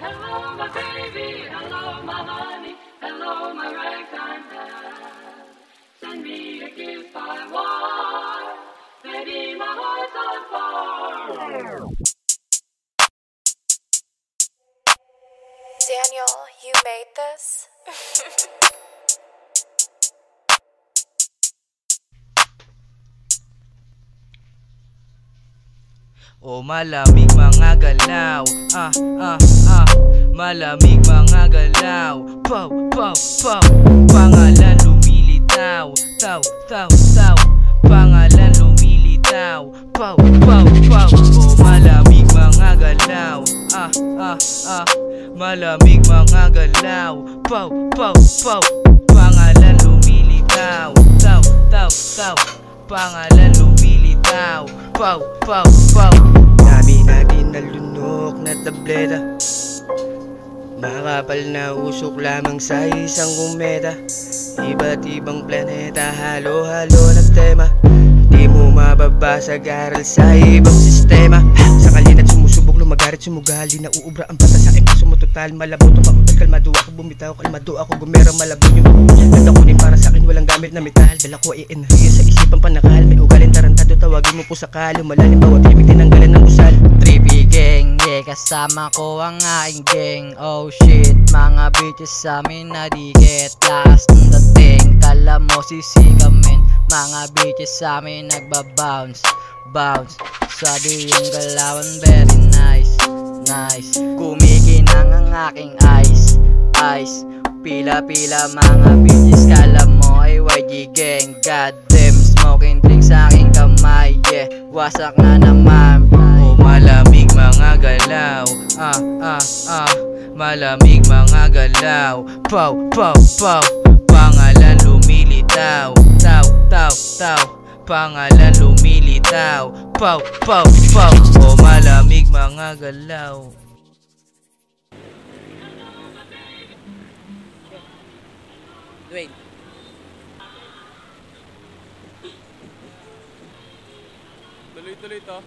Hello, my baby. Hello, my honey. Hello, my ragtime dad. Send me a gift I want. Baby, my heart's on fire. Daniel, you made this? O malamig mga galaw, malamig mga galaw. Pow, pow, pow. Pangalan lumilitaw. Taw, taw, taw. Pangalan lumilitaw. Pow, pow, pow. O malamig mga galaw. Malamig mga galaw. Pow, pow, pow. Pangalan lumilitaw. Taw, taw, taw. Pangalan lumilitaw. Pow, pow, pow. Dami natin nalunok na tableta, makapal na usok lamang sa isang kometa. Iba't ibang planeta, halo-halo na tema. Di mo mababasag aral sa ibang sistema. Sa kalina't sumusubok, lumagarit, sumugali. Nauubra ang bata sa aking puso mo total. Malabo, tumautal, kalmado ako, bumitaw, kalmado ako, gumera, malabo yung ganda ko din para sa akin, walang gamit na metal. Dala ko ay enerhiya sa isipang panakal. May ugaling tarantado, tawagin mo po sa kalo. Malalim bawat himig, tinanggalan ng usal. Trippy gang, yeah, kasama ko ang aking gang. Oh shit, mga bitches sa amin nadikit. Last ng dating, kala mo sisikamin. Mga bitches sa amin nagbabounce, bounce. Sabi yung galawan, very nice, nice. Kumikinang ang aking eyes, eyes. Pila-pila mga bitches, kala mo ay YG gang. Goddamn, smoking drink sa aking kamay, yeah. Wasak na naman. O malamig mga galaw, malamig mga galaw. Pow, pow, pow. Pangalan lumilitaw. Taw, taw, taw. Pangalan lumilitaw. Pow, pow, pow. O malamig mga galaw. Wait. Tuloy-tuloy to.